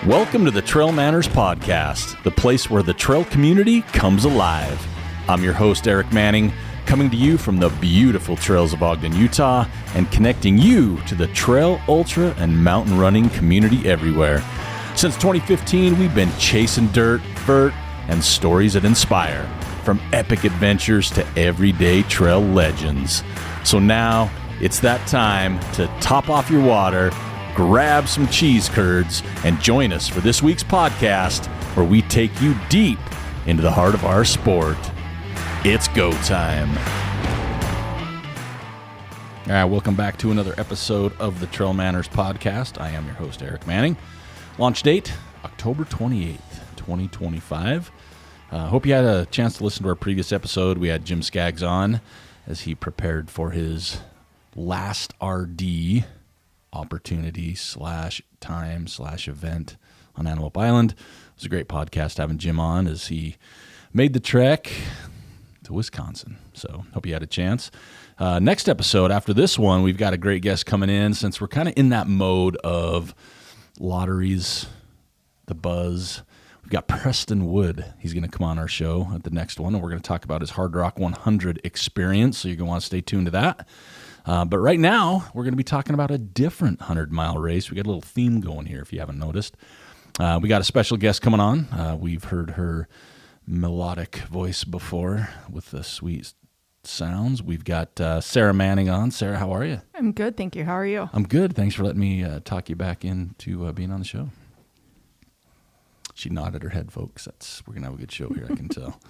Welcome to the Trail Manners Podcast, the place where the trail community comes alive. I'm your host, Eric Manning, coming to you from the beautiful trails of Ogden, Utah, and connecting you to the trail, ultra, and mountain running community everywhere. Since 2015, we've been chasing dirt, vert, and stories that inspire, from epic adventures to everyday trail legends. So now, it's that time to top off your water, grab some cheese curds, and join us for this week's podcast where we take you deep into the heart of our sport. It's go time. All right, welcome back to another episode of the Trail Manners Podcast. I am your host, Eric Manning. Launch date, October 28th, 2025. Hope you had a chance to listen to our previous episode. We had Jim Skaggs on as he prepared for his last RD opportunity / event on Antelope Island. It was a great podcast having Jim on as he made the trek to Wisconsin. So hope you had a chance. Next episode after this one, we've got a great guest coming in since we're kind of in that mode of lotteries, the buzz. We've got Preston Wood. He's going to come on our show at the next one, and we're going to talk about his Hard Rock 100 experience. So you're going to want to stay tuned to that. But right now, we're going to be talking about a different 100-mile race. We got a little theme going here, if you haven't noticed. We got a special guest coming on. We've heard her melodic voice before with the sweet sounds. We've got Sarah Manning on. Sarah, how are you? I'm good, thank you. How are you? I'm good. Thanks for letting me talk you back into being on the show. She nodded her head, folks. We're going to have a good show here, I can tell.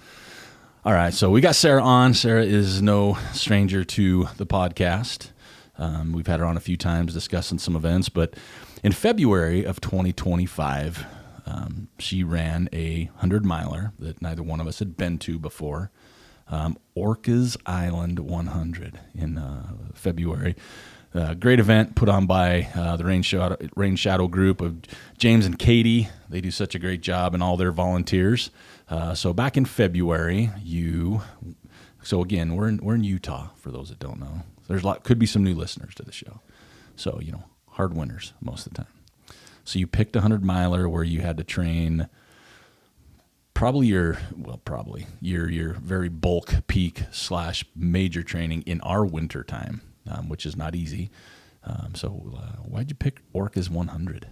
All right, so we got Sarah on. Sarah is no stranger to the podcast. We've had her on a few times discussing some events, but in February of 2025, she ran a 100-miler that neither one of us had been to before, Orcas Island 100 in February. Great event put on by the Rain Shadow group of James and Katy. They do such a great job, and all their volunteers. So back in February, so again, we're in Utah, for those that don't know. Could be some new listeners to the show. So, hard winners most of the time. So you picked a 100-miler where you had to train probably your very bulk peak / major training in our winter time, which is not easy. So why'd you pick Orcas 100?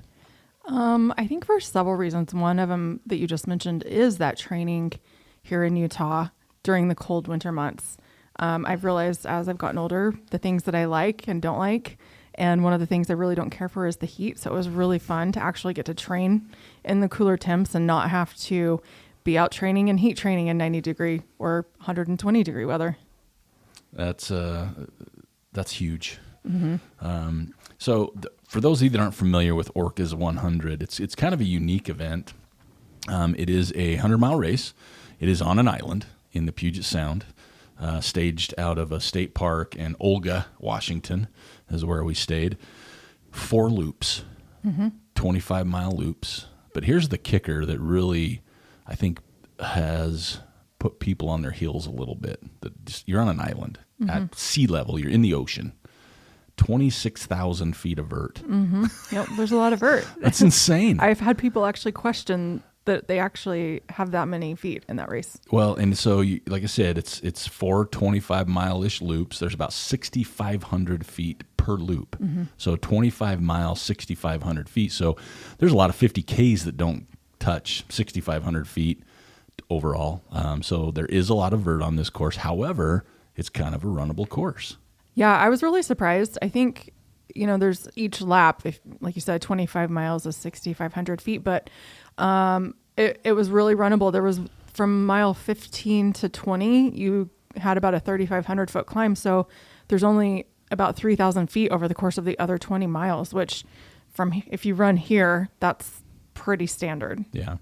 I think for several reasons. One of them that you just mentioned is that training here in Utah during the cold winter months. I've realized as I've gotten older, the things that I like and don't like. And one of the things I really don't care for is the heat. So it was really fun to actually get to train in the cooler temps and not have to be out training and heat training in 90-degree or 120-degree weather. That's huge. Mm-hmm. For those of you that aren't familiar with Orcas 100, it's kind of a unique event. It is a 100-mile race. It is on an island in the Puget Sound, staged out of a state park, and Olga, Washington, is where we stayed. 4 loops, 25-mile loops. But here's the kicker that really, I think, has put people on their heels a little bit. You're on an island at sea level. You're in the ocean. 26,000 feet of vert. Mm-hmm. Yep, there's a lot of vert. That's insane. I've had people actually question that they actually have that many feet in that race. Well, and so, like I said, it's 4 25-mile-ish loops. There's about 6,500 feet per loop. Mm-hmm. So 25 miles, 6,500 feet. So there's a lot of 50Ks that don't touch 6,500 feet overall. So there is a lot of vert on this course. However, it's kind of a runnable course. Yeah, I was really surprised. I think, there's each lap, if, like you said, 25 miles is 6,500 feet, but it was really runnable. There was from mile 15 to 20, you had about a 3,500 foot climb. So there's only about 3,000 feet over the course of the other 20 miles, which if you run here, that's pretty standard. Yeah.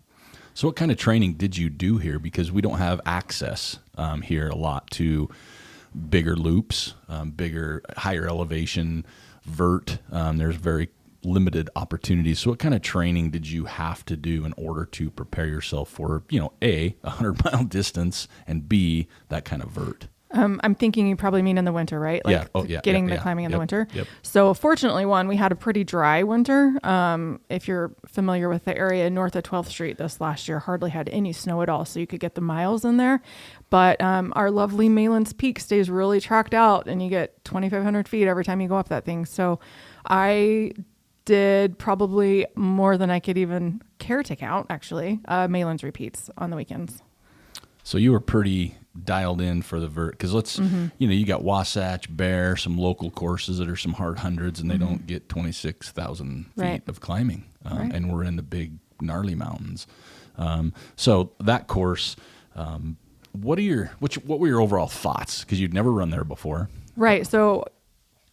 So what kind of training did you do here? Because we don't have access here a lot to bigger loops, higher elevation, vert. There's very limited opportunities. So what kind of training did you have to do in order to prepare yourself for, A, 100-mile distance, and B, that kind of vert? I'm thinking you probably mean in the winter, right? Yeah. Oh, yeah. Getting the climbing in the winter. So fortunately, we had a pretty dry winter. If you're familiar with the area north of 12th Street, this last year hardly had any snow at all. So you could get the miles in there. But our lovely Malin's Peak stays really tracked out, and you get 2,500 feet every time you go up that thing. So I did probably more than I could even care to count, actually, Malin's repeats on the weekends. So you were pretty dialed in for the because you got Wasatch, Bear, some local courses that are some hard hundreds, and they don't get 26,000 feet of climbing, and we're in the big gnarly mountains. So that course, what were your overall thoughts? Because you'd never run there before, right? So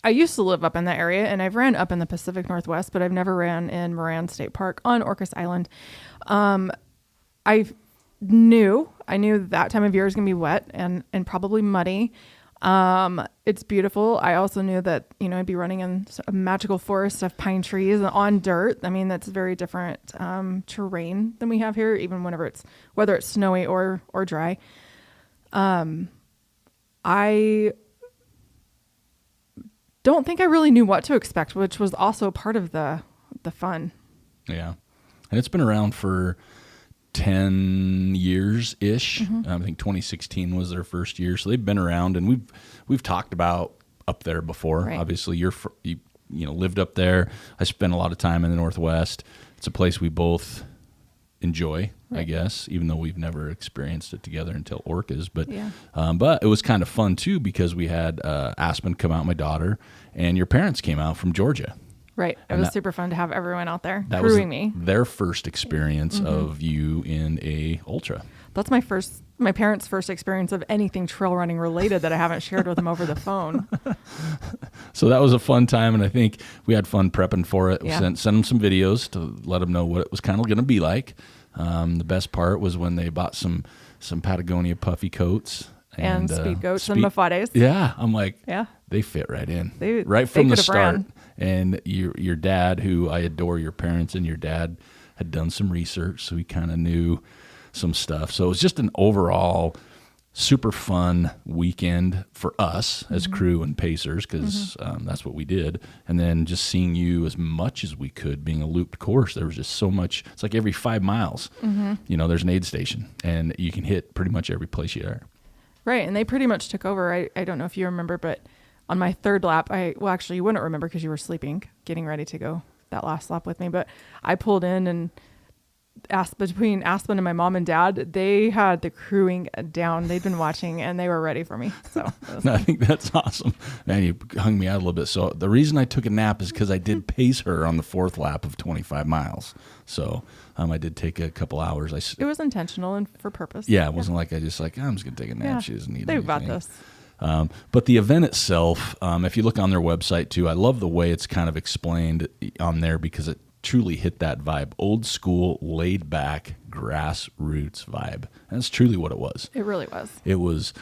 I used to live up in that area, and I've ran up in the Pacific Northwest, but I've never ran in Moran State Park on Orcas Island. I knew that time of year is going to be wet and probably muddy. It's beautiful. I also knew that, I'd be running in a magical forest of pine trees on dirt. I mean, that's very different terrain than we have here, even whether it's snowy or dry. I don't think I really knew what to expect, which was also part of the fun. Yeah. And it's been around for 10 years-ish. I think 2016 was their first year. So they've been around, and we've talked about up there before. Right. Obviously, you lived up there. I spent a lot of time in the Northwest. It's a place we both enjoy, I guess, even though we've never experienced it together until Orcas. But but it was kind of fun, too, because we had Aspen come out, my daughter, and your parents came out from Georgia. Right. It was super fun to have everyone out there crewing me. Their first experience of you in a ultra. That's my parents' first experience of anything trail running related that I haven't shared with them over the phone. So that was a fun time, and I think we had fun prepping for it. Yeah. Sent them some videos to let them know what it was kind of going to be like. The best part was when they bought some Patagonia puffy coats. And speed goats and mafades. Yeah. I'm like, they fit right in. Right from the start. Ran. And your dad, who I adore your parents, and your dad had done some research, so he kind of knew some stuff. So it was just an overall super fun weekend for us as crew and pacers, because that's what we did. And then just seeing you as much as we could, being a looped course, there was just so much. It's like every 5 miles, there's an aid station, and you can hit pretty much every place you are. Right, and they pretty much took over. I don't know if you remember, but on my third lap, actually, you wouldn't remember because you were sleeping, getting ready to go that last lap with me. But I pulled in and between Aspen and my mom and dad, they had the crewing down. They'd been watching, and they were ready for me. So I think that's awesome. Man, you hung me out a little bit. So the reason I took a nap is because I did pace her on the fourth lap of 25 miles. So I did take a couple hours. It was intentional and for purpose. Yeah, it wasn't like I'm just going to take a nap. Yeah, she doesn't need they've anything. got this. But the event itself, if you look on their website too, I love the way it's kind of explained on there, because it truly hit that vibe. Old school, laid back, grassroots vibe. And that's truly what it was. It really was. It was,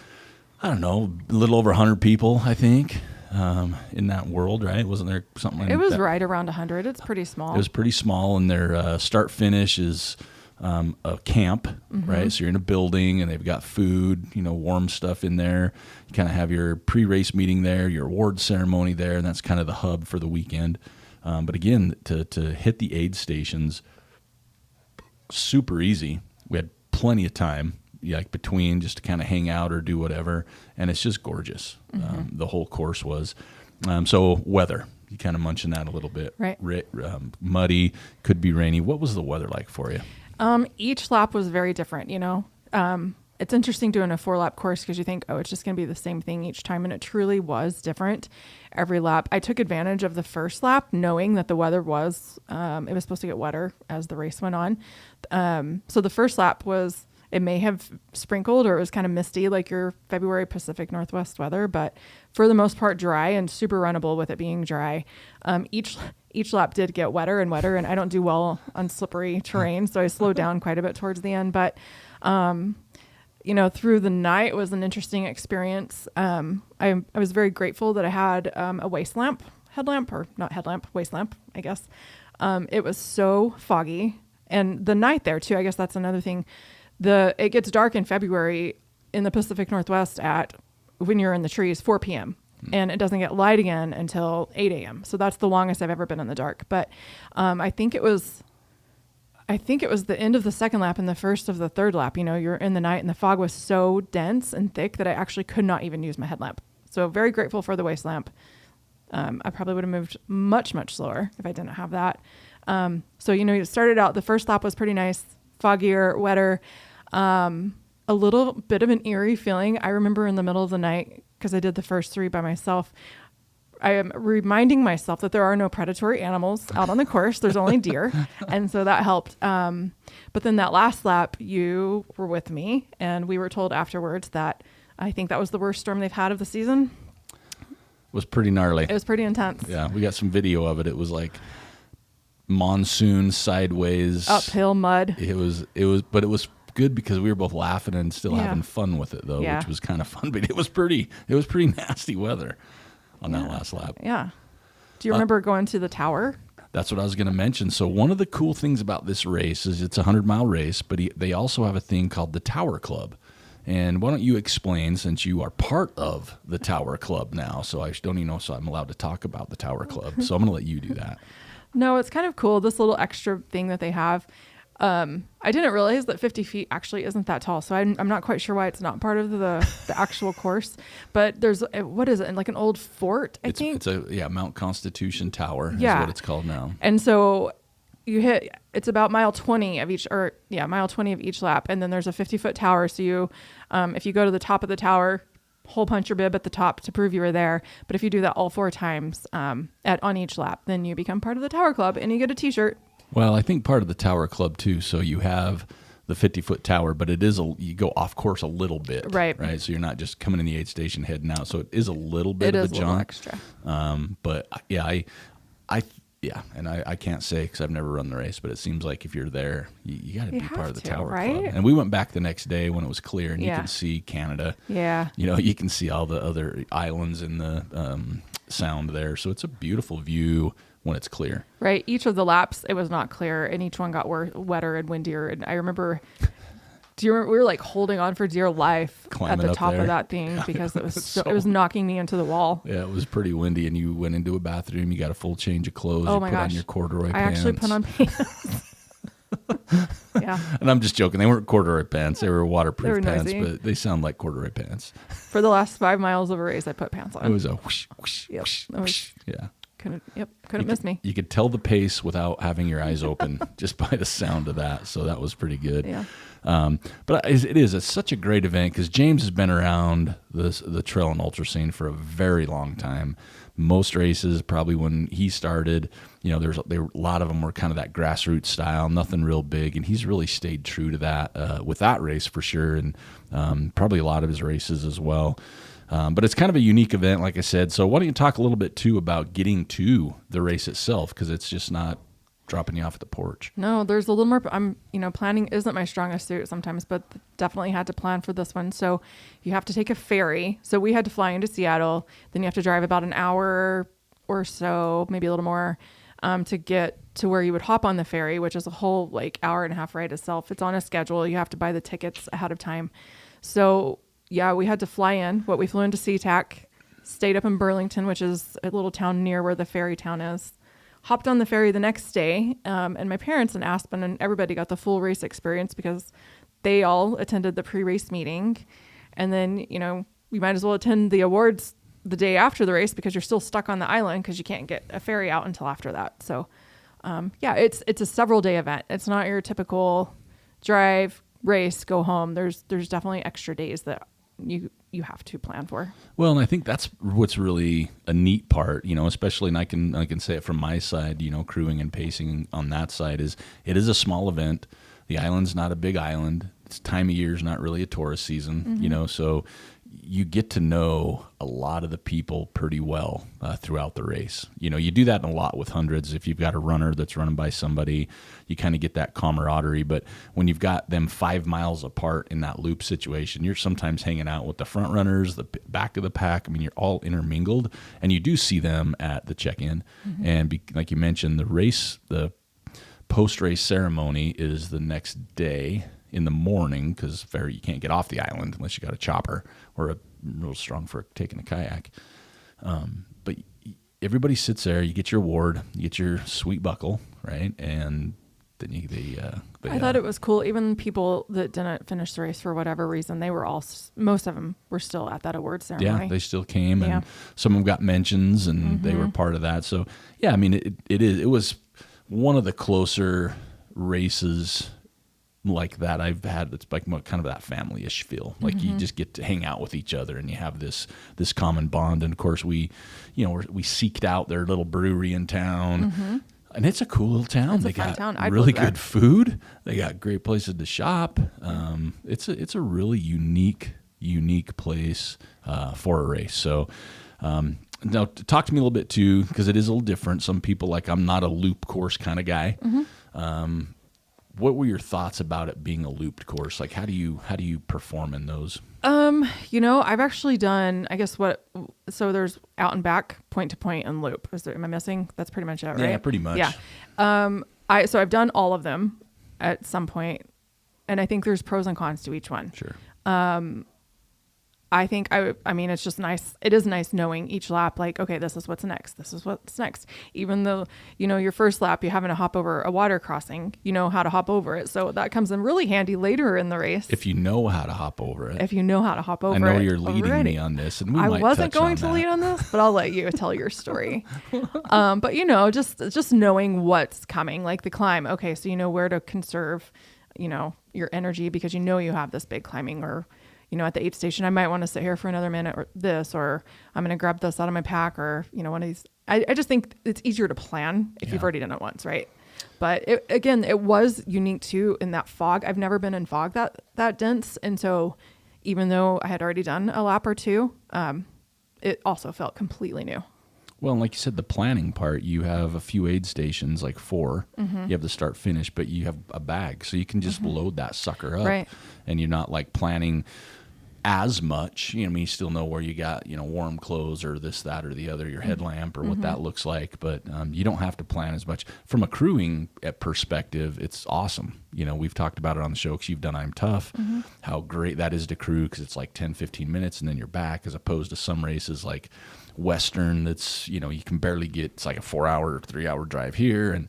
I don't know, a little over 100 people, I think, in that world, right? Wasn't there something like that? It was right around 100. It's pretty small. It was pretty small, and their start finish is a camp, right? So you're in a building, and they've got food, warm stuff in there. You kind of have your pre-race meeting there, your award ceremony there, and that's kind of the hub for the weekend. But again, to hit the aid stations, super easy. We had plenty of time, like between, just to kind of hang out or do whatever, and it's just gorgeous. The whole course was. So weather, you kind of mentioned that a little bit. Right. Muddy, could be rainy. What was the weather like for you? Each lap was very different, It's interesting doing a 4-lap course because you think, it's just going to be the same thing each time. And it truly was different every lap. I took advantage of the first lap knowing that the weather was, it was supposed to get wetter as the race went on. So the first lap it may have sprinkled, or it was kind of misty like your February Pacific Northwest weather, but for the most part dry and super runnable with it being dry. Each lap did get wetter and wetter, and I don't do well on slippery terrain, so I slowed down quite a bit towards the end. But, through the night was an interesting experience. I was very grateful that I had a waist lamp, I guess. It was so foggy. And the night there, too, I guess that's another thing. It gets dark in February in the Pacific Northwest at when you're in the trees, 4 p.m. And it doesn't get light again until 8 a.m. So that's the longest I've ever been in the dark. But I think it was the end of the second lap and the first of the third lap. You know, you're in the night and the fog was so dense and thick that I actually could not even use my headlamp. So very grateful for the waist lamp. I probably would have moved much, much slower if I didn't have that. So, you know, it started out, the first lap was pretty nice, foggier, wetter, a little bit of an eerie feeling. I remember in the middle of the night, because I did the first 3 by myself, I am reminding myself that there are no predatory animals out on the course. There's only deer. And so that helped. But then that last lap, you were with me, and we were told afterwards that I think that was the worst storm they've had of the season. It was pretty gnarly. It was pretty intense. Yeah, we got some video of it. It was like monsoon sideways. Uphill mud. It was, but it was good because we were both laughing and still having fun with it though, which was kind of fun. But it was pretty nasty weather on that last lap. Yeah. Do you remember going to the tower? That's what I was going to mention. So one of the cool things about this race is it's a 100-mile race, but they also have a thing called the Tower Club. And why don't you explain, since you are part of the Tower Club now? So I don't even know if I'm allowed to talk about the Tower Club. So I'm going to let you do that. No, it's kind of cool. This little extra thing that they have. I didn't realize that 50 feet actually isn't that tall. So I'm not quite sure why it's not part of the actual course, but there's, what is it? Like an old fort, I think. It's a Mount Constitution Tower is what it's called now. And so it's about mile 20 of each lap. And then there's a 50-foot tower. So you, if you go to the top of the tower, hole punch your bib at the top to prove you were there. But if you do that all 4 times, on each lap, then you become part of the Tower Club and you get a t-shirt. Well, I think part of the Tower Club too. So you have the 50-foot tower, but it is you go off course a little bit, right? So you're not just coming in the aid station heading out. So it is a little bit of a jaunt, extra. But yeah, and I can't say because I've never run the race, but it seems like if you're there, you got to be part of the Tower Club. And we went back the next day when it was clear, and you can see Canada. Yeah, you know, you can see all the other islands in the sound there. So it's a beautiful view when it's clear. Right. Each of the laps, it was not clear, and each one got wetter and windier. And I remember, we were like holding on for dear life climbing at the top there. of that thing because it was it was knocking me into the wall. Yeah, it was pretty windy, and you went into a bathroom. You got a full change of clothes. Oh you my put gosh. on your corduroy I pants. actually put on pants. Yeah. And I'm just joking. They weren't corduroy pants. They were waterproof pants, noisy. but they sound like corduroy pants. For the last 5 miles of a race, I put pants on. It was a whoosh, whoosh, yep. whoosh, whoosh. Yeah. Couldn't miss me. You could tell the pace without having your eyes open just by the sound of that. So that was pretty good. Yeah. But it's such a great event because James has been around the trail and ultra scene for a very long time. Most races, probably when he started, you know, a lot of them were kind of that grassroots style, nothing real big, and he's really stayed true to that with that race for sure, and probably a lot of his races as well. But it's kind of a unique event, like I said. So why don't you talk a little bit too about getting to the race itself, because it's just not dropping you off at the porch. No, there's a little more. Planning isn't my strongest suit sometimes, but definitely had to plan for this one. So you have to take a ferry. So we had to fly into Seattle. Then you have to drive about an hour or so, maybe a little more, to get to where you would hop on the ferry, which is a whole hour and a half ride itself. It's on a schedule. You have to buy the tickets ahead of time. So yeah, we had to fly in. We flew into SeaTac, stayed up in Burlington, which is a little town near where the ferry town is. Hopped on the ferry the next day, and my parents in Aspen and everybody got the full race experience because they all attended the pre-race meeting. And then, you might as well attend the awards the day after the race because you're still stuck on the island because you can't get a ferry out until after that. So, it's a several-day event. It's not your typical drive, race, go home. There's definitely extra days that you have to plan for. Well, and I think that's what's really a neat part, especially, and I can say it from my side, crewing and pacing on that side, is it is a small event. The island's not a big island. This time of year is not really a tourist season, so you get to know a lot of the people pretty well throughout the race. You do that a lot with hundreds. If you've got a runner that's running by somebody, you kind of get that camaraderie. But when you've got them 5 miles apart in that loop situation, you're sometimes hanging out with the front runners, the back of the pack. I mean, you're all intermingled, and you do see them at the check-in. Mm-hmm. And like you mentioned, the post-race ceremony is the next day in the morning, because ferry, you can't get off the island unless you got a chopper or a real strong for taking a kayak. But everybody sits there. You get your award. You get your sweet buckle, right? And then I thought it was cool. Even people that didn't finish the race for whatever reason, they were most of them were still at that award ceremony. Yeah, they still came, and some of them got mentions, and they were part of that. So yeah, I mean, it was one of the closer races like that I've had. It's like kind of that family-ish feel. Like you just get to hang out with each other, and you have this common bond. And of course, we seeked out their little brewery in town. And it's a cool little town. They got really good food. They got great places to shop. It's a really unique place for a race. So now talk to me a little bit too, because it is a little different. Some people I'm not a loop course kind of guy. What were your thoughts about it being a looped course? Like how do you perform in those? I've actually done, I guess so there's out and back, point to point, and loop. Am I missing? That's pretty much it, right? Yeah, pretty much. Yeah. So I've done all of them at some point, and I think there's pros and cons to each one. Sure. I think I mean, it's just nice. It is nice knowing each lap, like, okay, this is what's next. This is what's next. Even though, your first lap, you're having to hop over a water crossing, you know how to hop over it. So that comes in really handy later in the race. If you know how to hop over it. I know you're leading me on this, and I wasn't going to lead on this, but I'll let you tell your story. But just knowing what's coming, like the climb. Okay, so you know where to conserve, your energy, because you have this big climbing, or at the aid station, I might want to sit here for another minute, or I'm going to grab this out of my pack, or, one of these. I just think it's easier to plan if you've already done it once, right? But it was unique too in that fog. I've never been in fog that dense. And so even though I had already done a lap or two, it also felt completely new. Well, and like you said, the planning part, you have a few aid stations, like 4. You have the start finish, but you have a bag. So you can just load that sucker up. Right. And you're not planning as much. You still know where you got, warm clothes or this, that, or the other, your headlamp or what that looks like. But you don't have to plan as much. From a crewing perspective, it's awesome. We've talked about it on the show because you've done I'm Tough, how great that is to crew, because it's like 10, 15 minutes and then you're back, as opposed to some races like Western that's, you can barely get, it's like a 4-hour, 3-hour drive here. And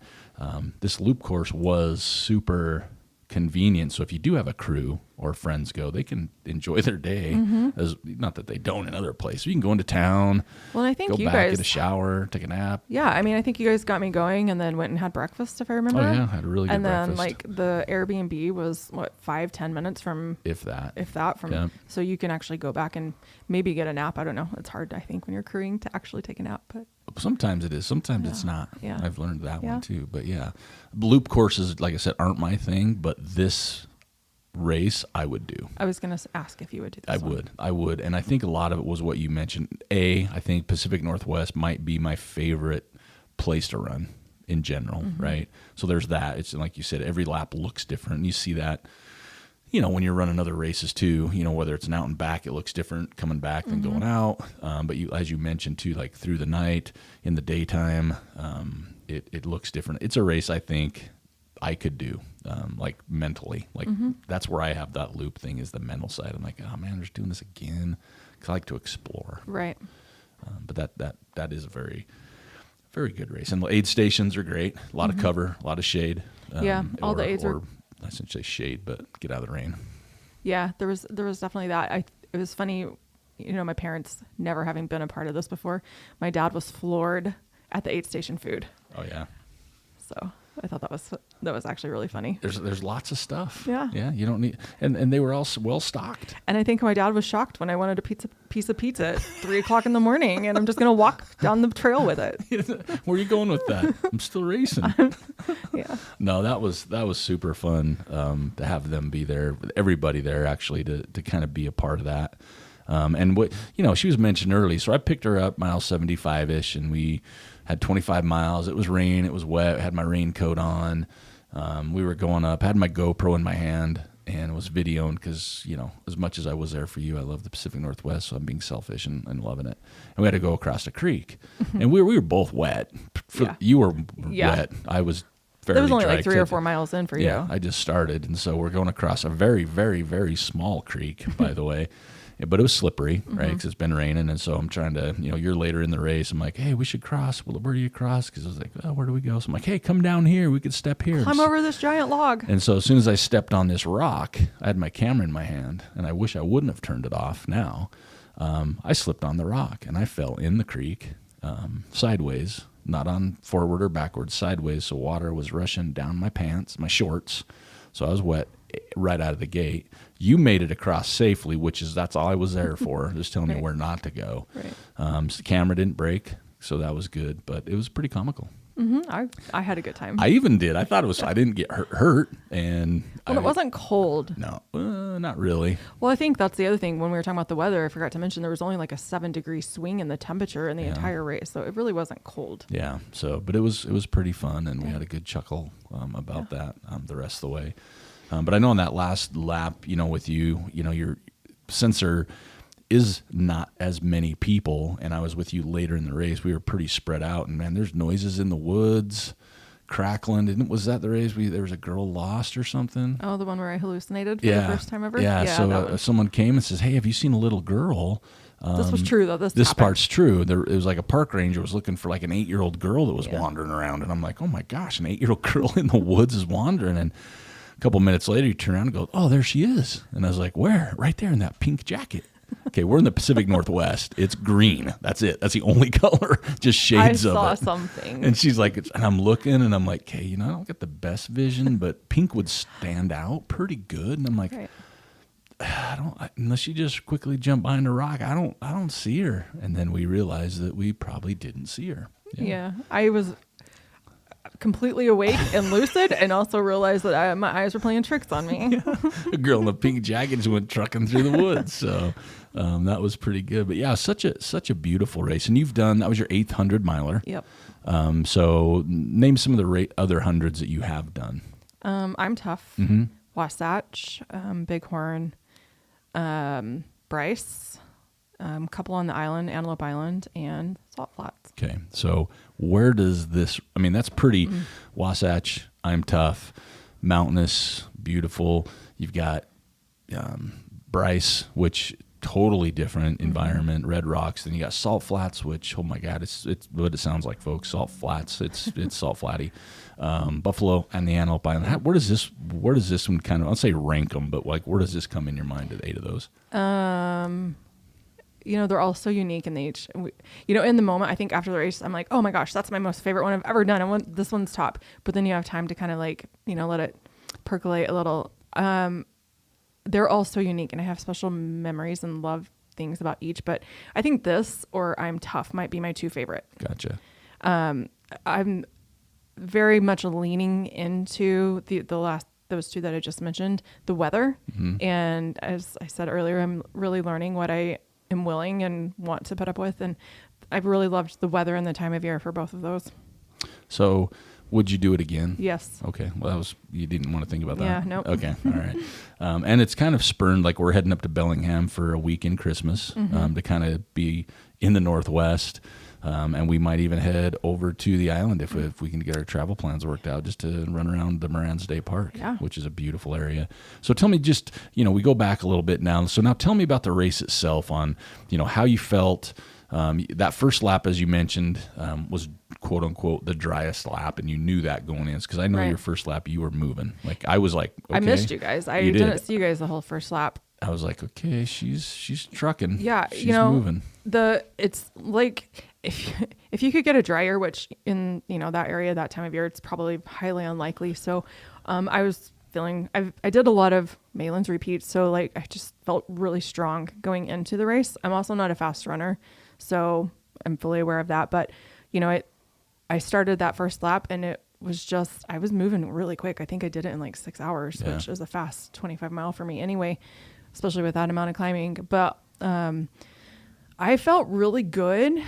this loop course was super convenient. So if you do have a crew or friends go, they can enjoy their day. Not that they don't in other places. You can go into town, well, I think go back, get a shower, take a nap. Yeah, I mean, I think you guys got me going, and then went and had breakfast, if I remember. Oh yeah, had a really good breakfast. And then the Airbnb was 5-10 minutes from, if that from, so you can actually go back and maybe get a nap. I don't know. It's hard, I think, when you're crewing to actually take a nap, but sometimes it is. Sometimes it's not. Yeah. I've learned that one too. But yeah, loop courses, like I said, aren't my thing. But this race, I would do. I was going to ask if you would do this. I would. And I think a lot of it was what you mentioned. I think Pacific Northwest might be my favorite place to run in general, right? So there's that. It's like you said, every lap looks different. You see that, when you're running other races too, whether it's an out and back, it looks different coming back than going out. But as you mentioned too, like through the night, in the daytime, it looks different. It's a race I think I could do, like mentally. Like that's where I have that loop thing, is the mental side. I'm like, oh man, I'm just doing this again, because I like to explore. Right. But that is a very, very good race. And the aid stations are great. A lot of cover, a lot of shade. All the aids are. I shouldn't say shade, but get out of the rain. Yeah, there was definitely that. It was funny, my parents never having been a part of this before. My dad was floored at the aid station food. Oh yeah. So I thought that was actually really funny. There's lots of stuff. Yeah. Yeah. You don't need, and they were all well stocked. And I think my dad was shocked when I wanted a piece of pizza at 3:00 in the morning, and I'm just going to walk down the trail with it. Where are you going with that? I'm still racing. Yeah. No, that was super fun to have them be there, everybody there actually, to kind of be a part of that. And what, she was mentioned early, so I picked her up mile 75-ish, and we had 25 miles. It was rain. It was wet. I had my raincoat on. We were going up, had my GoPro in my hand, and was videoing because, as much as I was there for you, I love the Pacific Northwest, so I'm being selfish and loving it. And we had to go across a creek. And we were both wet. You were wet. I was fairly It was only dry. like 3 or 4 miles in for you. Yeah, I just started. And so we're going across a very, very, very small creek, by the way. but it was slippery, right? Because it's been raining. And so I'm trying to, you're later in the race. I'm like, hey, we should cross. Well, where do you cross? Because I was like, oh, where do we go? So I'm like, hey, come down here. We could step here. Climb over this giant log. And so as soon as I stepped on this rock, I had my camera in my hand, and I wish I wouldn't have turned it off now. I slipped on the rock, and I fell in the creek sideways, not on forward or backwards, sideways. So water was rushing down my pants, my shorts. So I was wet right out of the gate. You made it across safely, that's all I was there for, just telling you where not to go. Right. So the camera didn't break, so that was good, but it was pretty comical. I had a good time. I even did. I thought it was, I didn't get hurt. And it wasn't cold. No, not really. Well, I think that's the other thing. When we were talking about the weather, I forgot to mention there was only like a 7-degree swing in the temperature in the entire race. So it really wasn't cold. Yeah. So, but it was pretty fun, and we had a good chuckle about that the rest of the way. But I know on that last lap, with you, your sensor is not as many people, and I was with you later in the race. We were pretty spread out, and man, there's noises in the woods, crackling. Was that the race there was a girl lost or something? Oh, the one where I hallucinated for the first time ever? Yeah, so someone came and says, hey, have you seen a little girl? This was true, though. This part's true. It was like a park ranger was looking for like an 8-year-old girl that was wandering around, and I'm like, oh my gosh, an 8-year-old girl in the woods is wandering. And a couple minutes later, you turn around and go, oh, there she is. And I was like, where? Right there in that pink jacket. Okay, we're in the Pacific Northwest. It's green. That's it. That's the only color. Just shades of it. I saw something. And she's like, and I'm looking, and I'm like, hey, I don't get the best vision, but pink would stand out pretty good. And I'm like, unless you just quickly jump behind a rock, I don't see her. And then we realized that we probably didn't see her. Yeah, I was completely awake and lucid, and also realized that my eyes were playing tricks on me. A girl in a pink jacket just went trucking through the woods. So that was pretty good. But yeah, such a beautiful race. And that was your 8th 100-miler. Yep. So name some of the other hundreds that you have done. I'm Tough, Wasatch, Bighorn, Bryce, couple on the island, Antelope Island, and Salt Flats. Okay, so where does this, that's pretty, Wasatch, I'm Tough, mountainous, beautiful. You've got Bryce, which totally different environment, red rocks. Then you got Salt Flats, which, oh my God, it's what it sounds like, folks, Salt Flats. It's Salt Flatty. Buffalo and the Antelope Island. Where does this one kind of, I'll say rank them, but like, where does this come in your mind at 8 of those? They're all so unique, and they each, in the moment, I think after the race, I'm like, oh my gosh, that's my most favorite one I've ever done. This one's top. But then you have time to kind of like, let it percolate a little. They're all so unique, and I have special memories and love things about each. But I think this or I'm Tough might be my 2 favorite. Gotcha. I'm very much leaning into those 2 that I just mentioned, the weather. And as I said earlier, I'm really learning what I am willing and want to put up with. And I've really loved the weather and the time of year for both of those. So would you do it again? Yes. Okay. Well, you didn't want to think about that. Yeah, nope. Okay. All right. And it's kind of spurned, like we're heading up to Bellingham for a week in Christmas to kind of be in the Northwest. And we might even head over to the island if we can get our travel plans worked out, just to run around the Moran State Park, which is a beautiful area. So tell me just, we go back a little bit now. So now tell me about the race itself, on, how you felt. That first lap, as you mentioned, was quote unquote the driest lap, and you knew that going in, because I know your first lap you were moving. Like I was like, okay, I missed you guys. I didn't see you guys the whole first lap. I was like, okay, she's trucking. Yeah, she's moving. It's like if you could get a dryer, which in that area that time of year, it's probably highly unlikely. So, I was feeling I did a lot of Malin's repeats, so like I just felt really strong going into the race. I'm also not a fast runner, so I'm fully aware of that. But I started that first lap, and it was just, I was moving really quick. I think I did it in like 6 hours, which is a fast 25-mile for me anyway, especially with that amount of climbing. But I felt really good,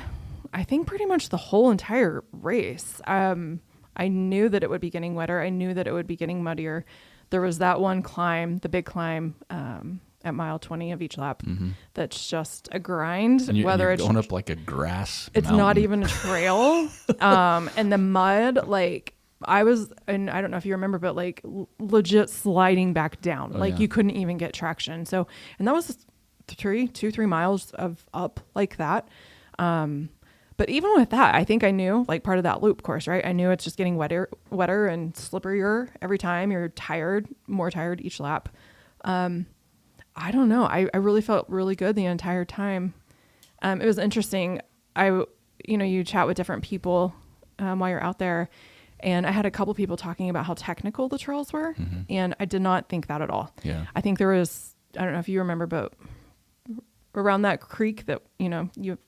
I think pretty much the whole entire race. I knew that it would be getting wetter. I knew that it would be getting muddier. There was that one climb, the big climb at mile 20 of each lap. That's just a grind. And you're going up like a grass It's mountain. not even a trail. And the mud, like I was, and I don't know if you remember, but like legit sliding back down. You couldn't even get traction. So, and that was 2-3 miles of up like that. But even with that, I think I knew, like, part of that loop course, right? I knew it's just getting wetter and slipperier every time. You're more tired each lap. I don't know. I really felt really good the entire time. It was interesting. You chat with different people while you're out there, and I had a couple people talking about how technical the trails were, and I did not think that at all. Yeah. I think there was, I don't know if you remember, but around that creek that, you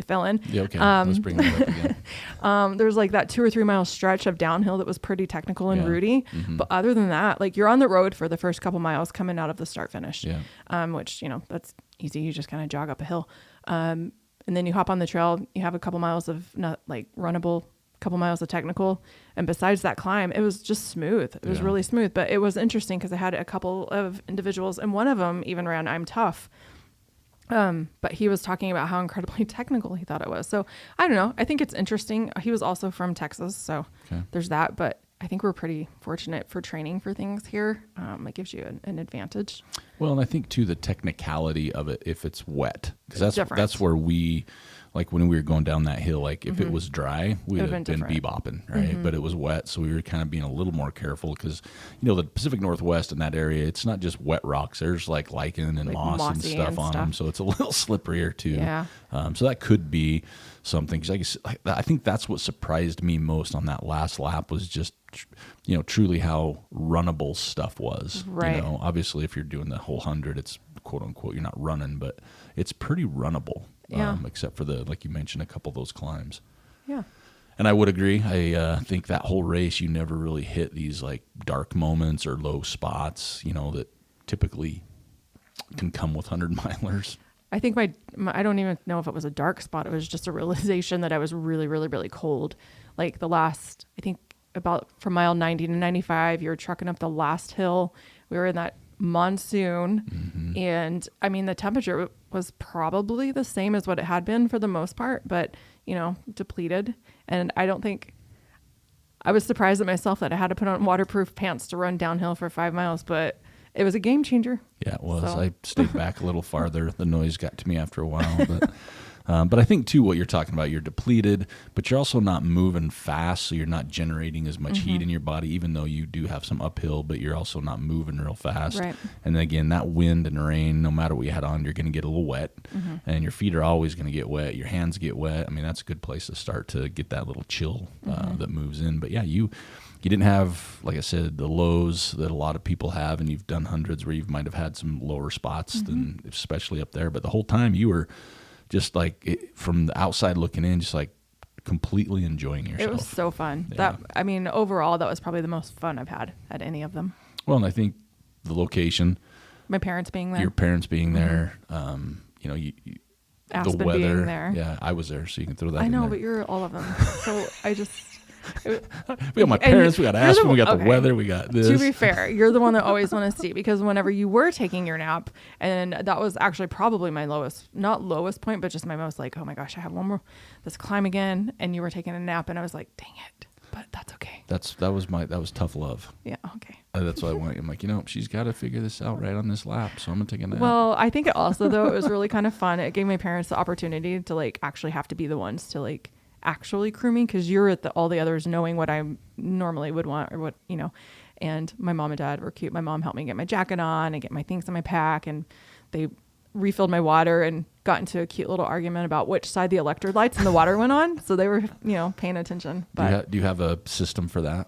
fell in. Yeah, okay. Let's bring that up again. There was like that 2 or 3 mile stretch of downhill that was pretty technical and rooty. But other than that, like, you're on the road for the first couple miles coming out of the start finish, which, that's easy. You just kind of jog up a hill. And then you hop on the trail, you have a couple miles of not like runnable, couple miles of technical. And besides that climb, it was just smooth. It was really smooth, but it was interesting because I had a couple of individuals, and one of them even ran I'm Tough. But he was talking about how incredibly technical he thought it was. So I don't know. I think it's interesting. He was also from Texas, so there's that. But I think we're pretty fortunate for training for things here. It gives you an advantage. Well, and I think too the technicality of it, if it's wet, because that's where we, like when we were going down that hill, like if it was dry, we'd have been bebopping, right? But it was wet, so we were kind of being a little more careful because, the Pacific Northwest in that area, it's not just wet rocks. There's like lichen and moss and stuff on them, so it's a little slipperier too. Yeah. So that could be something. Because I think that's what surprised me most on that last lap was just, truly how runnable stuff was. Right. Obviously, if you're doing the whole 100, it's quote unquote you're not running, but it's pretty runnable. Yeah. Except for like you mentioned, a couple of those climbs. Yeah. And I would agree. I think that whole race, you never really hit these like dark moments or low spots, that typically can come with 100-milers. I think I don't even know if it was a dark spot. It was just a realization that I was really, really, really cold. Like the last, I think about from mile 90 to 95, you're trucking up the last hill. We were in that monsoon, and I mean the temperature was probably the same as what it had been for the most part, but depleted. And I was surprised at myself that I had to put on waterproof pants to run downhill for 5 miles, but it was a game changer. Yeah, it was. So. I stayed back a little farther. The noise got to me after a while, but I think too what you're talking about, you're depleted, but you're also not moving fast, so you're not generating as much heat in your body, even though you do have some uphill, but you're also not moving real fast. Right. And then again, that wind and rain, no matter what you had on, you're going to get a little wet, and your feet are always going to get wet. Your hands get wet. I mean, that's a good place to start to get that little chill that moves in. But yeah, you didn't have, like I said, the lows that a lot of people have, and you've done hundreds where you might have had some lower spots, than especially up there. But the whole time you were just like from the outside looking in, just like completely enjoying yourself. It was so fun. Yeah. Overall, that was probably the most fun I've had at any of them. Well, and I think the location, my parents being there, your parents being there, Aspen the weather. being there. Yeah, I was there, so you can throw that I in know, there. but you're all of them. So I just... we got my parents, we got Aspen, we got the weather, we got this. To be fair, you're the one that always want to see, because whenever you were taking your nap, and that was actually probably my not lowest point, but just my most like, oh my gosh, I have one more, this climb again, and you were taking a nap, and I was like, dang it, but that's okay. That was tough love. Yeah, okay. That's what I want. I'm like, she's got to figure this out right on this lap, so I'm gonna take a nap. Well, I think it also though it was really kind of fun. It gave my parents the opportunity to like actually have to be the ones to like actually crew me, because you're at all the others knowing what I normally would want, or what and my mom and dad were cute. My mom helped me get my jacket on and get my things in my pack, and they refilled my water and got into a cute little argument about which side the electrolytes in the water went on, so they were paying attention. But do you have a system for that?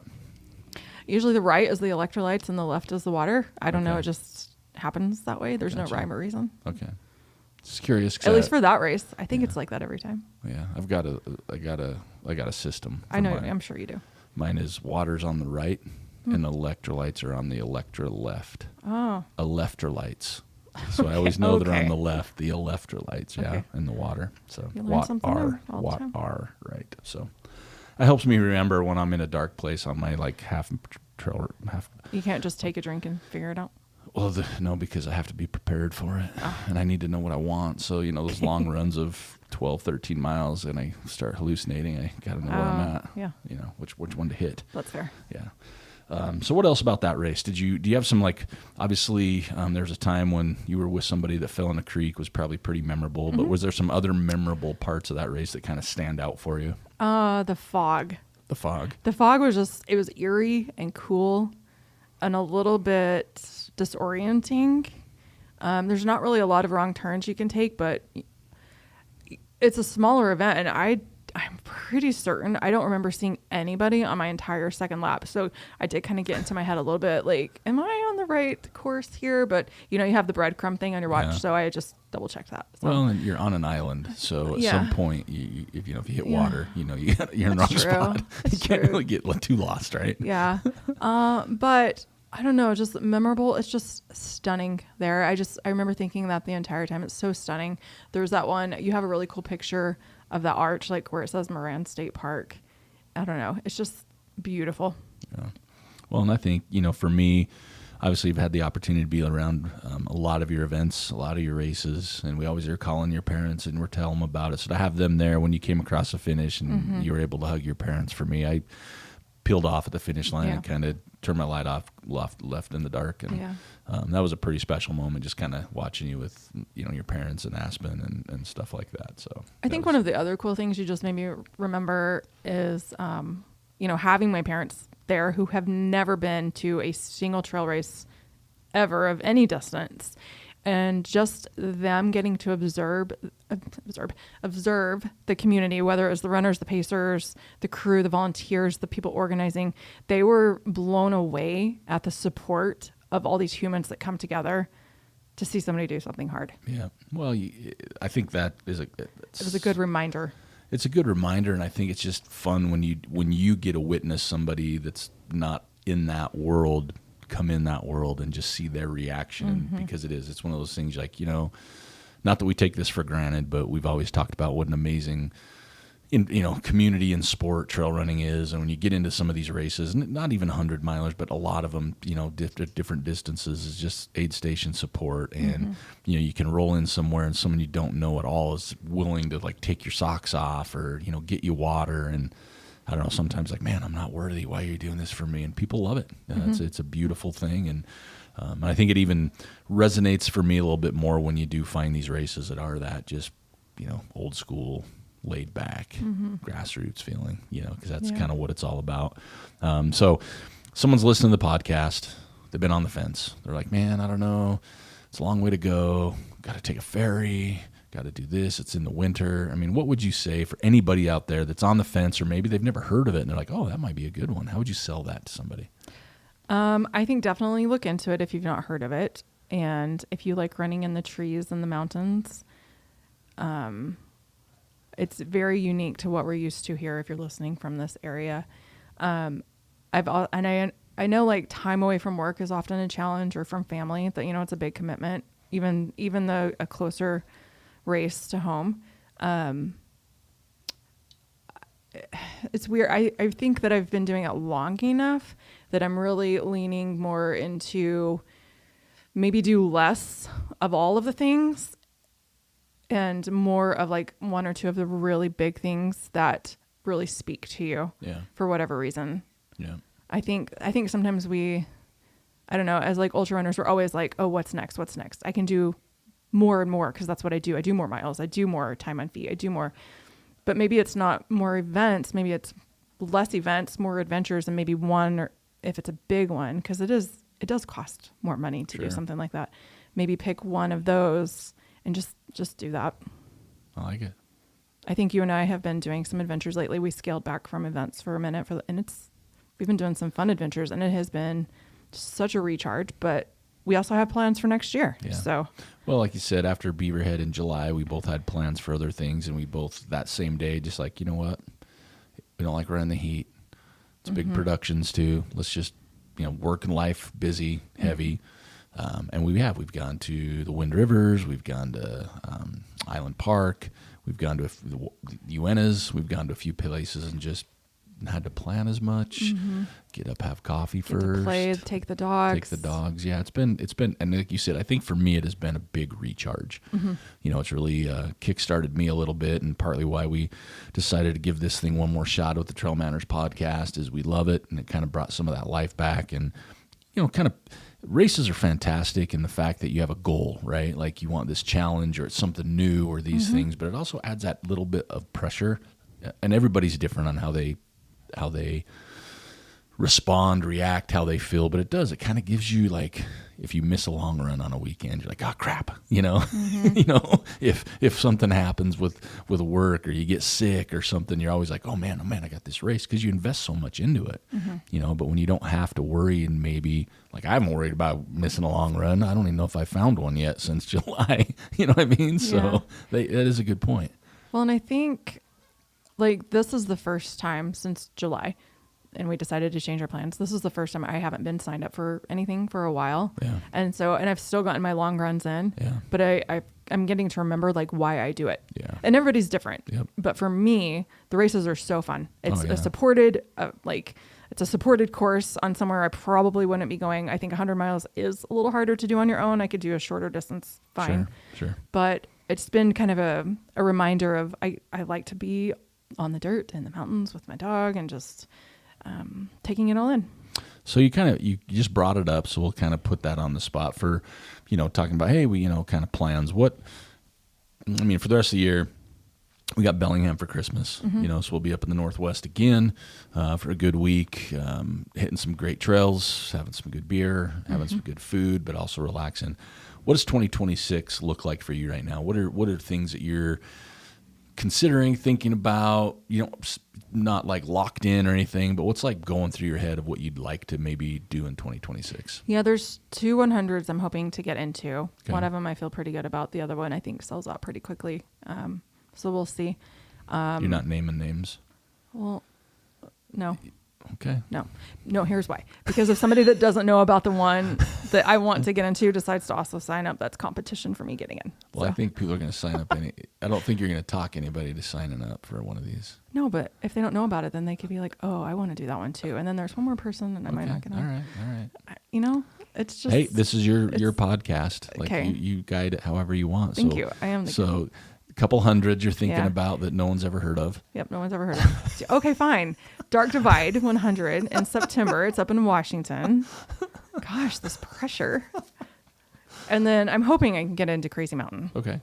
Usually the right is the electrolytes and the left is the water. I don't know, it just happens that way. There's no rhyme or reason. Okay. Just curious. At least for that race, I think it's like that every time. Yeah, I got a system. I know. I'm sure you do. Mine is water's on the right, and electrolytes are on the left. Oh. Electrolytes. So I always know they're on the left. The electrolytes, and the water. So water, right? So it helps me remember when I'm in a dark place on my like half trail. You can't just take a drink and figure it out. Well, no, because I have to be prepared for it, and I need to know what I want. So, those long runs of 12, 13 miles, and I start hallucinating, I got to know where I'm at, which one to hit. That's fair. Yeah. So what else about that race? Do you have some, like, obviously there's a time when you were with somebody that fell in a creek was probably pretty memorable, but was there some other memorable parts of that race that kind of stand out for you? The fog. The fog. The fog was it was eerie and cool and a little bit disorienting. There's not really a lot of wrong turns you can take, but it's a smaller event, and I'm pretty certain I don't remember seeing anybody on my entire second lap. So I did kind of get into my head a little bit, like, am I on the right course here? But you have the breadcrumb thing on your watch, so I just double checked that. So. Well, and you're on an island, so at some point, if you hit water, you're in the wrong spot. You can't really get too lost, right? Yeah, but I don't know, just memorable. It's just stunning there. I remember thinking that the entire time. It's so stunning. There's that one, you have a really cool picture of the arch, like where it says Moran State Park. I don't know. It's just beautiful. Yeah. Well, and I think, for me, obviously you've had the opportunity to be around a lot of your events, a lot of your races, and we always are calling your parents and we're telling them about it. So to have them there when you came across the finish and you were able to hug your parents, for me, I peeled off at the finish line and kind of turned my light off, left in the dark. And that was a pretty special moment, just kind of watching you with, your parents in Aspen and stuff like that. So I think one of the other cool things you just made me remember is, having my parents there who have never been to a single trail race ever of any distance. And just them getting to observe the community, whether it was the runners, the pacers, the crew, the volunteers, the people organizing. They were blown away at the support of all these humans that come together to see somebody do something hard. Yeah. Well, I think that is it was a good reminder. It's a good reminder, and I think it's just fun when you get to witness somebody that's not in that world come in that world and just see their reaction, because it's one of those things, like, not that we take this for granted, but we've always talked about what an amazing community and sport trail running is. And when you get into some of these races, not even 100 milers, but a lot of them, different distances, is just aid station support. And, you can roll in somewhere and someone you don't know at all is willing to, like, take your socks off or, get you water. And I don't know, sometimes, like, man, I'm not worthy. Why are you doing this for me? And people love it. It's a beautiful thing. And I think it even resonates for me a little bit more when you do find these races that are that just, old school, laid back, grassroots feeling, because that's kind of what it's all about. So someone's listening to the podcast. They've been on the fence. They're like, man, I don't know. It's a long way to go. Got to take a ferry. Got to do this. It's in the winter. I mean, what would you say for anybody out there that's on the fence, or maybe they've never heard of it and they're like, oh, that might be a good one? How would you sell that to somebody? I think definitely look into it if you've not heard of it. And if you like running in the trees and the mountains, it's very unique to what we're used to here if you're listening from this area. I know, like, time away from work is often a challenge, or from family, that, it's a big commitment, even a closer race to home. It's weird. I think that I've been doing it long enough that I'm really leaning more into maybe do less of all of the things and more of, like, one or two of the really big things that really speak to you for whatever reason. Yeah. I think sometimes I don't know, as, like, ultra runners, we're always like, oh, what's next? What's next? I can do more and more, because that's what I do. I do more miles. I do more time on feet. I do more. But maybe it's not more events. Maybe it's less events, more adventures, and maybe one, or if it's a big one, because it does cost more money to do something like that. Maybe pick one of those and just do that. I like it. I think you and I have been doing some adventures lately. We scaled back from events for a minute, we've been doing some fun adventures, and it has been such a recharge. But we also have plans for next year. Yeah. So, well, like you said, after Beaverhead in July, we both had plans for other things, and we both that same day just like, you know what, we don't like running the heat. It's big productions too. Let's just work and life, busy, heavy. And we've gone to the Wind Rivers, we've gone to Island Park, we've gone to the Uenas, we've gone to a few places and just had to plan as much. Get up, have coffee Get first. to play, take the dogs. Take the dogs. Yeah, it's been, and like you said, I think for me it has been a big recharge. You know, it's really kickstarted me a little bit, and partly why we decided to give this thing one more shot with the Trail Manners podcast is we love it, and it kind of brought some of that life back. And you know, kind of races are fantastic in the fact that you have a goal, right? Like you want this challenge or it's something new or these things, but it also adds that little bit of pressure. And everybody's different on how they respond, react, how they feel, but it kind of gives you, like, if you miss a long run on a weekend, you're like, oh crap, you know. You know, if something happens with work or you get sick or something, you're always like, oh man, I got this race, because you invest so much into it. You know, but when you don't have to worry, and maybe, like, I haven't worried about missing a long run. I don't even know if I found one yet since July. You know what I mean? So that is a good point. Well, and I think, like, this is the first time since July, and we decided to change our plans. This is the first time I haven't been signed up for anything for a while. Yeah. And I've still gotten my long runs in. Yeah. But I'm getting to remember, like, why I do it. Yeah. And everybody's different. Yep. But for me, the races are so fun. It's a supported, it's a supported course on somewhere I probably wouldn't be going. I think 100 miles is a little harder to do on your own. I could do a shorter distance fine. Sure. But it's been kind of a reminder of I like to be on the dirt in the mountains with my dog and just taking it all in. So you just brought it up, so we'll kind of put that on the spot for, you know, talking about, hey, we, you know, kind of plans. For the rest of the year, we got Bellingham for Christmas, you know, so we'll be up in the Northwest again for a good week, hitting some great trails, having some good beer, having some good food, but also relaxing. What does 2026 look like for you right now? What are things that you're considering, thinking about, you know, not like locked in or anything, but what's like going through your head of what you'd like to maybe do in 2026? Yeah, there's 2 100s I'm hoping to get into. Okay. One of them I feel pretty good about. The other one I think sells out pretty quickly. So we'll see. You're not naming names? Well, no. Okay. No, here's why. Because if somebody that doesn't know about the one that I want to get into decides to also sign up, that's competition for me getting in. Well, so I think people are going to sign up. I don't think you're going to talk anybody to signing up for one of these. No, but if they don't know about it, then they could be like, oh, I want to do that one too. And then there's one more person and I might not get on. All right. You know, it's just. Hey, this is your podcast. Like, okay. you guide it however you want. Thank you. I am the So a couple hundred you're thinking about that no one's ever heard of. Yep, no one's ever heard of. Okay, fine. Dark Divide 100 in September. It's up in Washington. Gosh, this pressure. And then I'm hoping I can get into Crazy Mountain. Okay.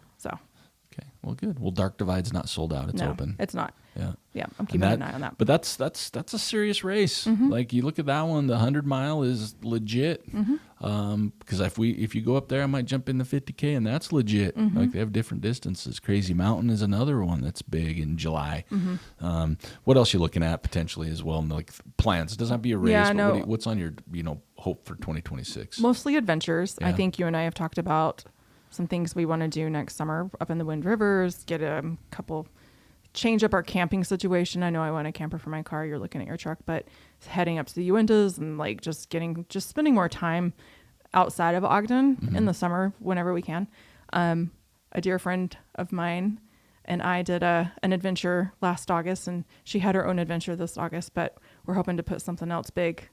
Okay. Well, good. Well, Dark Divide's not sold out. It's open. It's not. Yeah. Yeah. I'm keeping an eye on that. But that's a serious race. Like, you look at that one, the 100 mile is legit. Because if you go up there, I might jump in the 50K, and that's legit. Like, they have different distances. Crazy Mountain is another one that's big in July. What else you looking at potentially as well? Like, plans. It doesn't have to be a race. Yeah, but what's on your, you know, hope for 2026? Mostly adventures. Yeah. I think you and I have talked about some things we want to do next summer up in the Wind Rivers, get a couple, change up our camping situation. I know I want a camper for my car. You're looking at your truck, but heading up to the Uintas and like just spending more time outside of Ogden in the summer whenever we can. A dear friend of mine and I did an adventure last August, and she had her own adventure this August, but we're hoping to put something else big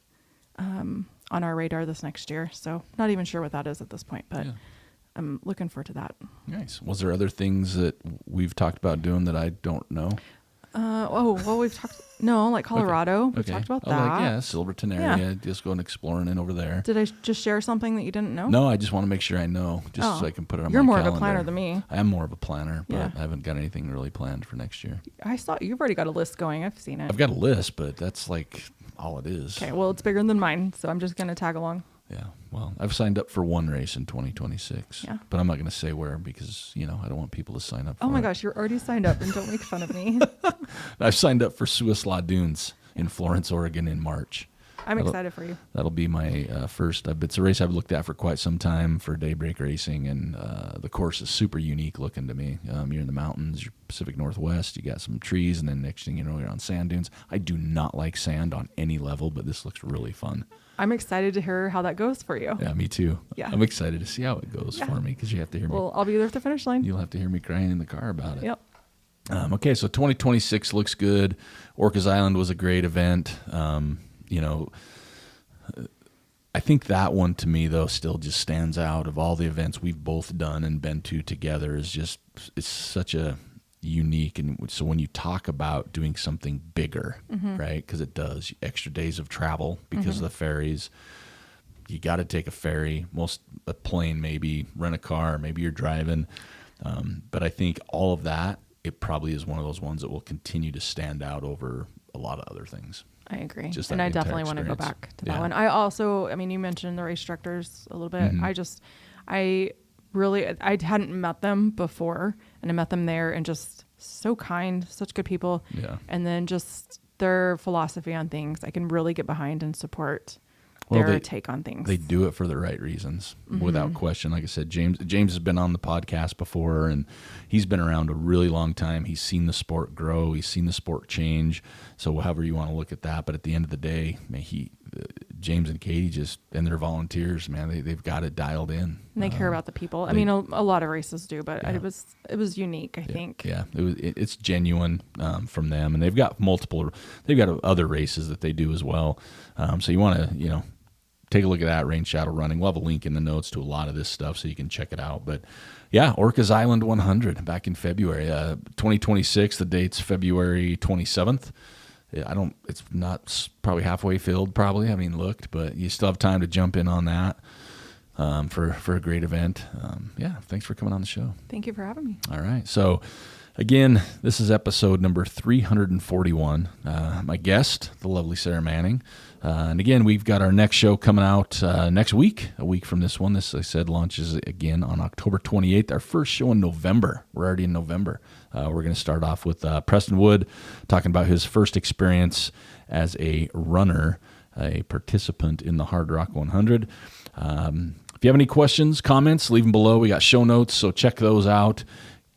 on our radar this next year. So not even sure what that is at this point, but I'm looking forward to that. Nice. Was there other things that we've talked about doing that I don't know? We've talked, like Colorado. Okay. We've talked about that. Silverton area, just going exploring in over there. Did I just share something that you didn't know? No, I just want to make sure I know, so I can put it on my calendar. You're more of a planner than me. I am more of a planner, but I haven't got anything really planned for next year. I saw you've already got a list going. I've seen it. I've got a list, but that's like all it is. Okay, well, it's bigger than mine, so I'm just going to tag along. Yeah, well, I've signed up for one race in 2026, but I'm not going to say where because, I don't want people to sign up for it. Oh my gosh, you're already signed up, and don't make fun of me. I've signed up for Suislaw Dunes in Florence, Oregon in March. I'm excited for you. That'll be my first. It's a race I've looked at for quite some time for daybreak racing, and the course is super unique looking to me. You're in the mountains, you're Pacific Northwest, you got some trees, and then next thing you know, you're on sand dunes. I do not like sand on any level, but this looks really fun. I'm excited to hear how that goes for you. Yeah, me too. Yeah. I'm excited to see how it goes for me because you have to hear me. Well, I'll be there at the finish line. You'll have to hear me crying in the car about it. Yep. Okay, so 2026 looks good. Orcas Island was a great event. I think that one to me, though, still just stands out of all the events we've both done and been to together. It's such a unique. And so when you talk about doing something bigger, right, because it does, extra days of travel because of the ferries, you got to take a ferry, a plane, maybe rent a car, maybe you're driving. But I think all of that, it probably is one of those ones that will continue to stand out over a lot of other things. I agree. Just and that I entire definitely want to go experience. back to that one. I also, you mentioned the race directors a little bit. I hadn't met them before, and I met them there, and just so kind, such good people. Yeah. And then just their philosophy on things, I can really get behind and support their take on things. They do it for the right reasons, without question. Like I said, James has been on the podcast before, and he's been around a really long time. He's seen the sport grow. He's seen the sport change. So however you want to look at that, but at the end of the day, man, James and Katy and their volunteers, man, they've got it dialed in. And they care about the people. A lot of races do, but it was unique, I think. Yeah, it's genuine from them, and they've got other races that they do as well. So you want to, take a look at that, Rain Shadow Running. We'll have a link in the notes to a lot of this stuff so you can check it out. But yeah, Orcas Island 100 back in February. 2026, the date's February 27th. It's not probably halfway filled, probably. I haven't looked, but you still have time to jump in on that for a great event. Thanks for coming on the show. Thank you for having me. All right. So again, this is episode number 341. My guest, the lovely Sarah Manning. And again, we've got our next show coming out next week, a week from this one. This, I said, launches again on October 28th. Our first show in November. We're already in November. We're going to start off with Preston Wood talking about his first experience as a runner, a participant in the Hard Rock 100. If you have any questions, comments, leave them below. We got show notes, so check those out.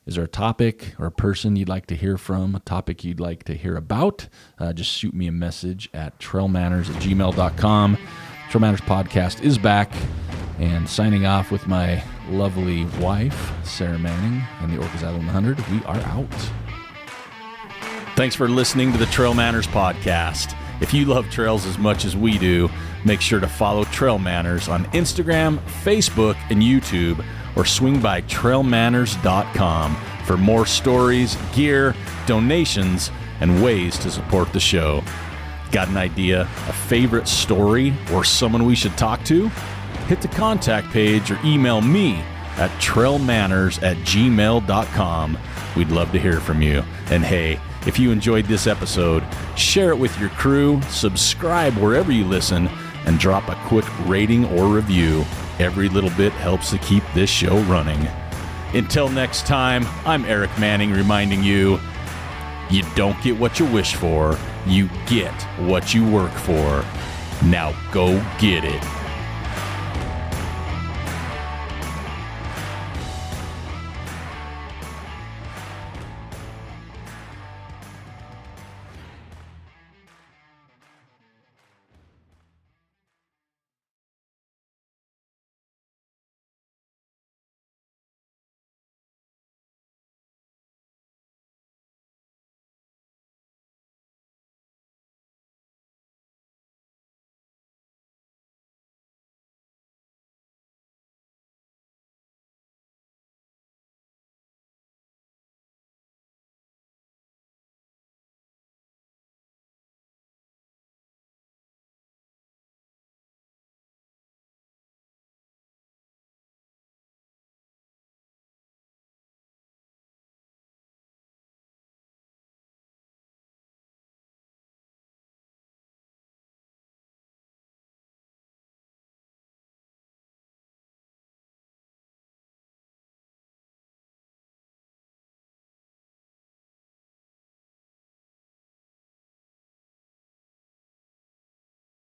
Is there a topic or a person you'd like to hear from, a topic you'd like to hear about? Just shoot me a message at trailmanners@gmail.com. Trail Manners Podcast is back, and signing off with my lovely wife, Sarah Manning, and the Orcas Island 100. We are out. Thanks for listening to the Trail Manners Podcast. If you love trails as much as we do, make sure to follow Trail Manners on Instagram, Facebook, and YouTube, or swing by trailmanners.com for more stories, gear, donations, and ways to support the show. Got an idea, a favorite story, or someone we should talk to? Hit the contact page or email me at trailmanners@gmail.com. We'd love to hear from you. And hey, if you enjoyed this episode, share it with your crew, subscribe wherever you listen, and drop a quick rating or review. Every little bit helps to keep this show running. Until next time, I'm Eric Manning reminding you, you don't get what you wish for, you get what you work for. Now go get it.